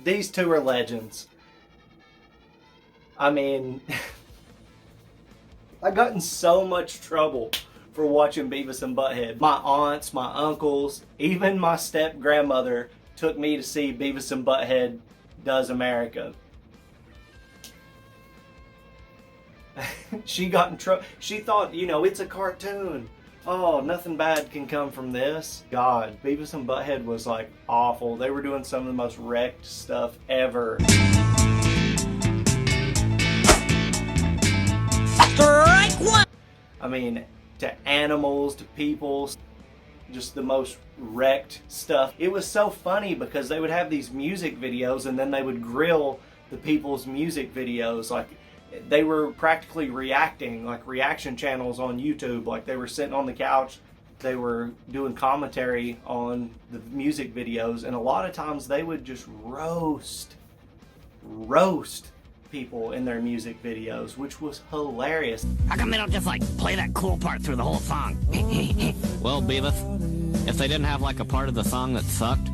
These two are legends. I mean, I got in so much trouble for watching Beavis and Butthead. My aunts, my uncles, even my step-grandmother took me to see Beavis and Butthead Does America. She got in trouble. She thought, you know, it's a cartoon. Oh, nothing bad can come from this. God, Beavis and Butthead was like awful. They were doing some of the most wrecked stuff ever. Strike one! I mean, to animals, to people, just the most wrecked stuff. It was so funny because they would have these music videos and then they would grill the people's music videos. Like, they were practically reacting, like reaction channels on YouTube. Like, they were sitting on the couch, they were doing commentary on the music videos, and a lot of times they would just roast people in their music videos, which was hilarious. How come they don't just, like, play that cool part through the whole song? Well, Beavis, if they didn't have, like, a part of the song that sucked,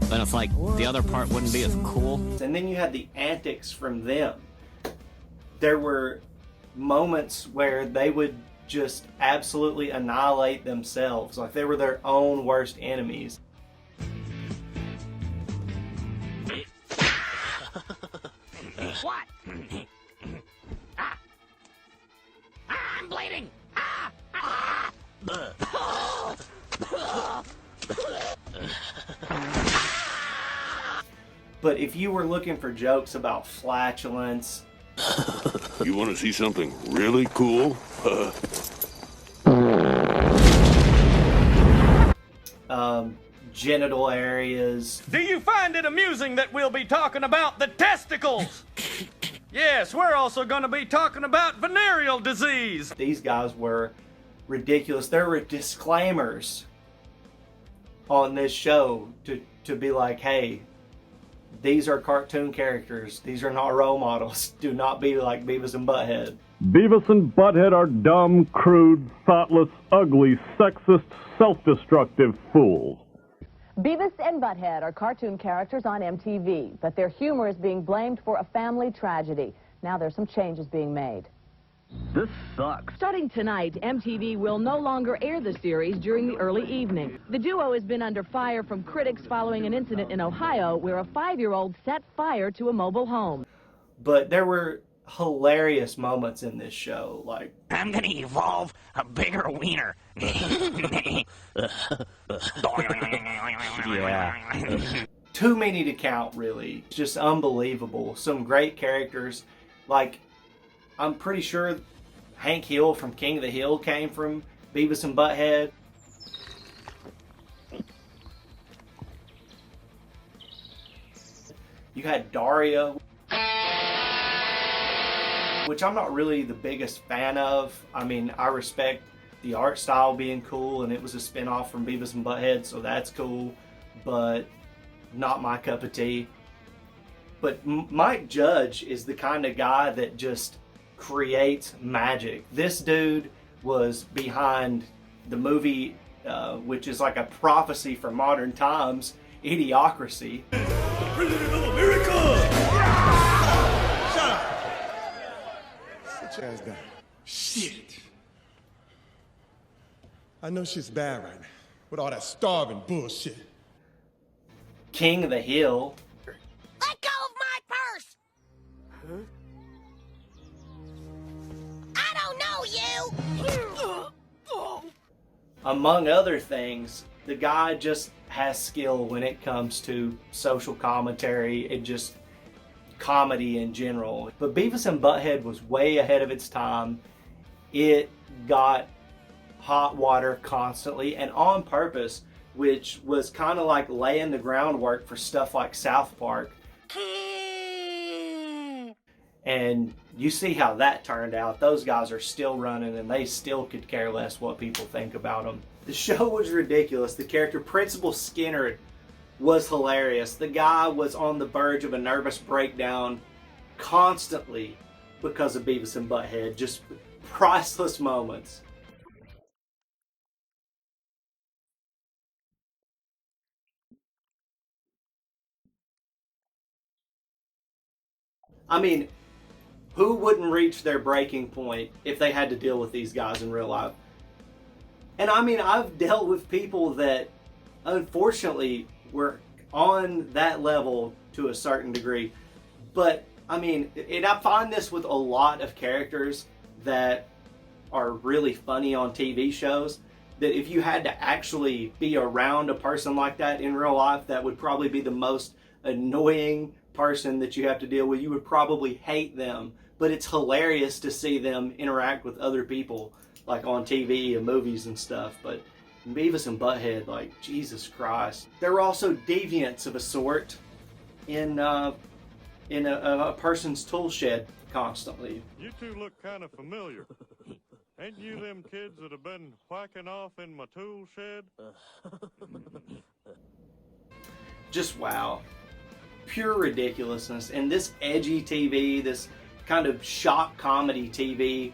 then it's like the other part wouldn't be as cool. And then you had the antics from them. There were moments where they would just absolutely annihilate themselves. Like, they were their own worst enemies. What? I'm bleeding! But if you were looking for jokes about flatulence, you want to see something really cool? genital areas. Do you find it amusing that we'll be talking about the testicles? Yes, we're also going to be talking about venereal disease. These guys were ridiculous. There were disclaimers on this show to be like, hey, these are cartoon characters. These are not role models. Do not be like Beavis and Butthead. Beavis and Butthead are dumb, crude, thoughtless, ugly, sexist, self-destructive fools. Beavis and Butthead are cartoon characters on MTV, but their humor is being blamed for a family tragedy. Now there's some changes being made. This sucks. Starting tonight, MTV will no longer air the series during the early evening. The duo has been under fire from critics following an incident in Ohio where a 5-year-old set fire to a mobile home. But there were hilarious moments in this show, like, I'm gonna evolve a bigger wiener. Yeah. too many to count, really. Just unbelievable. Some great characters. Like, I'm pretty sure Hank Hill from King of the Hill came from Beavis and Butthead. You had Daria, which I'm not really the biggest fan of. I mean, I respect the art style being cool, and it was a spin-off from Beavis and Butthead, so that's cool, but not my cup of tea. But Mike Judge is the kind of guy that just creates magic. This dude was behind the movie, which is like a prophecy for modern times, Idiocracy. President of America! Shut up! Sit your ass down. Shit. I know shit's bad right now, with all that starving bullshit. King of the Hill. Let go of my purse! Huh? I don't know you! Among other things, the guy just has skill when it comes to social commentary and just comedy in general. But Beavis and Butthead was way ahead of its time. It got hot water constantly and on purpose, which was kind of like laying the groundwork for stuff like South Park. And you see how that turned out. Those guys are still running and they still could care less what people think about them. The show was ridiculous. The character Principal Skinner was hilarious. The guy was on the verge of a nervous breakdown constantly because of Beavis and Butthead. Just priceless moments. I mean, who wouldn't reach their breaking point if they had to deal with these guys in real life? And I mean, I've dealt with people that unfortunately were on that level to a certain degree. But I mean, and I find this with a lot of characters that are really funny on TV shows, that if you had to actually be around a person like that in real life, that would probably be the most annoying person that you have to deal with. You would probably hate them, but it's hilarious to see them interact with other people, like on TV and movies and stuff. But Beavis and Butthead, like, Jesus Christ. There were also deviants of a sort in a person's tool shed constantly. You two look kind of familiar. Ain't you them kids that have been whacking off in my tool shed? Just wow. Pure ridiculousness. And this edgy TV, this kind of shock comedy TV,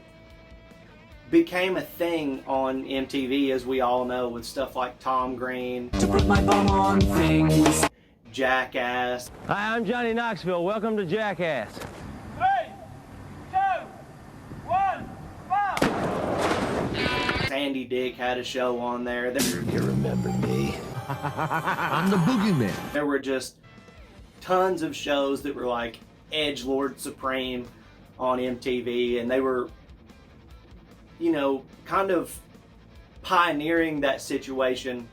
became a thing on MTV, as we all know, with stuff like Tom Green, To put my bum on things. Jackass. Hi, I'm Johnny Knoxville. Welcome to Jackass. 3, 2, 1, fire! Sandy Dick had a show on there. You remember me? I'm the boogeyman. There were just tons of shows that were like Edgelord Supreme on MTV, and they were, you know, kind of pioneering that situation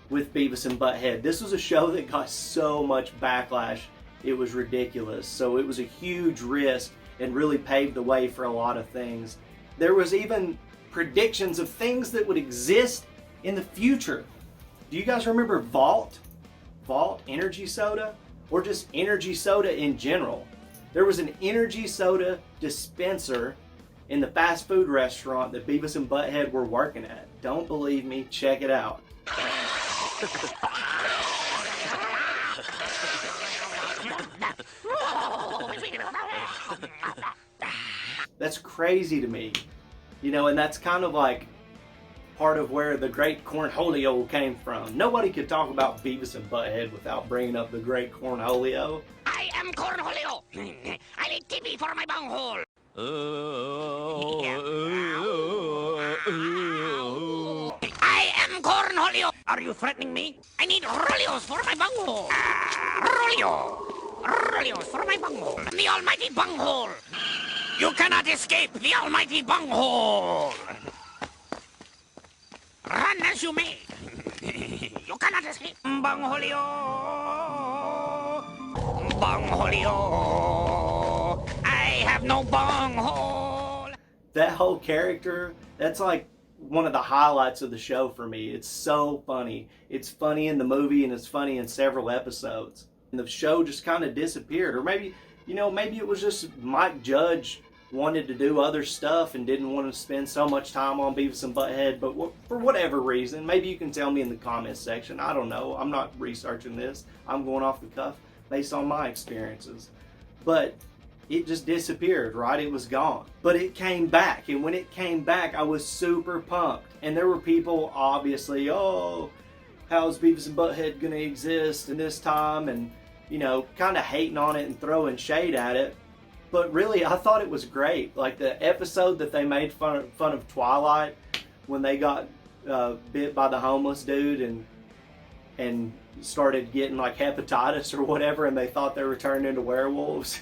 with Beavis and Butthead. This was a show that got so much backlash, it was ridiculous. So it was a huge risk and really paved the way for a lot of things. There was even predictions of things that would exist in the future. Do you guys remember Vault? Vault energy soda? Or just energy soda in general? There was an energy soda dispenser in the fast food restaurant that Beavis and Butthead were working at. Don't believe me? Check it out. That's crazy to me. You know, and that's kind of like part of where the great cornholio came from. Nobody could talk about Beavis and Butthead without bringing up the great cornholio. I am Cornholio. I need TV for my bunghole. I am Cornholio. Are you threatening me? I need Rollios for my bunghole. Rollios for my bunghole. The almighty bunghole. You cannot escape the almighty bunghole. Run as you may. You cannot escape. Bungholio. Bungholio. I have no bunghole. That whole character, that's like one of the highlights of the show for me. It's so funny. It's funny in the movie and it's funny in several episodes. And the show just kind of disappeared. Or maybe, you know, maybe it was just Mike Judge wanted to do other stuff and didn't want to spend so much time on Beavis and Butthead, but for whatever reason, maybe you can tell me in the comments section. I don't know. I'm not researching this. I'm going off the cuff based on my experiences. But it just disappeared, right? It was gone. But it came back, and when it came back, I was super pumped. And there were people, obviously, oh, how's Beavis and Butthead going to exist in this time? And, you know, kind of hating on it and throwing shade at it. But really, I thought it was great. Like the episode that they made fun of Twilight when they got bit by the homeless dude and started getting like hepatitis or whatever, and they thought they were turned into werewolves.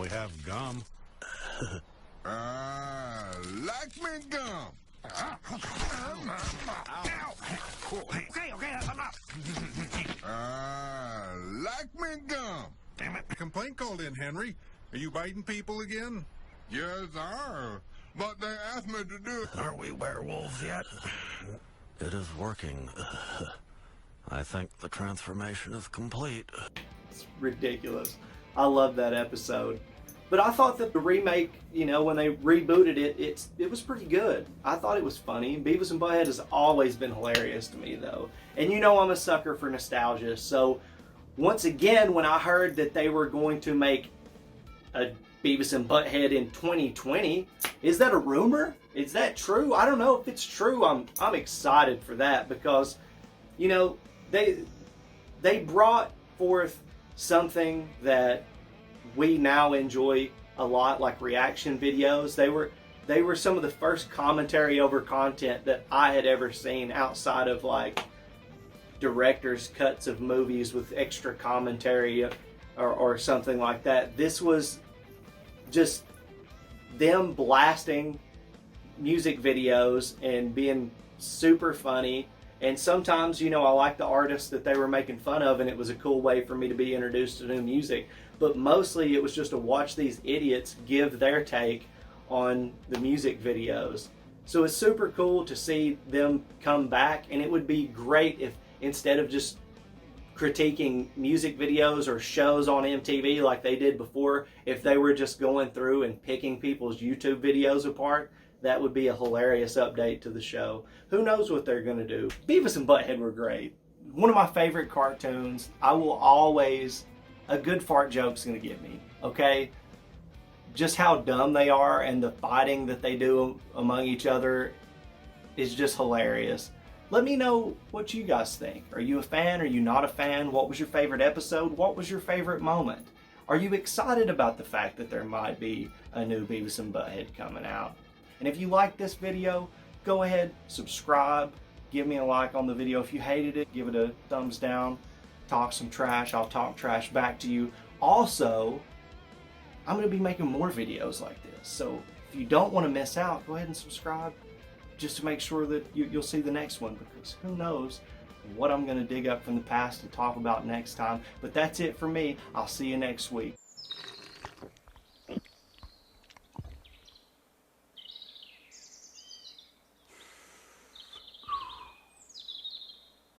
We have gum. Like me gum. Okay, that's enough. Like me gum. Damn it. Complaint called in, Henry. Are you biting people again? Yes, sir. But they asked me to do it. Are we werewolves yet? It is working. I think the transformation is complete. It's ridiculous. I love that episode. But I thought that the remake, you know, when they rebooted it, it was pretty good. I thought it was funny. Beavis and Butthead has always been hilarious to me, though. And you know I'm a sucker for nostalgia. So once again, when I heard that they were going to make a Beavis and Butthead in 2020, is that a rumor? Is that true? I don't know if it's true. I'm excited for that because, you know, they brought forth something that we now enjoy a lot, like reaction videos. They were some of the first commentary over content that I had ever seen outside of like director's cuts of movies with extra commentary or something like that. This was just them blasting music videos and being super funny. And sometimes, you know, I like the artists that they were making fun of, and it was a cool way for me to be introduced to new music. But mostly it was just to watch these idiots give their take on the music videos. So it's super cool to see them come back, and it would be great if instead of just critiquing music videos or shows on MTV like they did before, if they were just going through and picking people's YouTube videos apart. That would be a hilarious update to the show. Who knows what they're gonna do. Beavis and Butthead were great. One of my favorite cartoons. I will always, a good fart joke's gonna get me, okay? Just how dumb they are and the fighting that they do among each other is just hilarious. Let me know what you guys think. Are you a fan? Are you not a fan? What was your favorite episode? What was your favorite moment? Are you excited about the fact that there might be a new Beavis and Butthead coming out? And if you like this video, go ahead, subscribe, give me a like on the video. If you hated it, give it a thumbs down. Talk some trash, I'll talk trash back to you. Also, I'm going to be making more videos like this. So if you don't want to miss out, go ahead and subscribe just to make sure that you'll see the next one, because who knows what I'm going to dig up from the past to talk about next time. But that's it for me. I'll see you next week.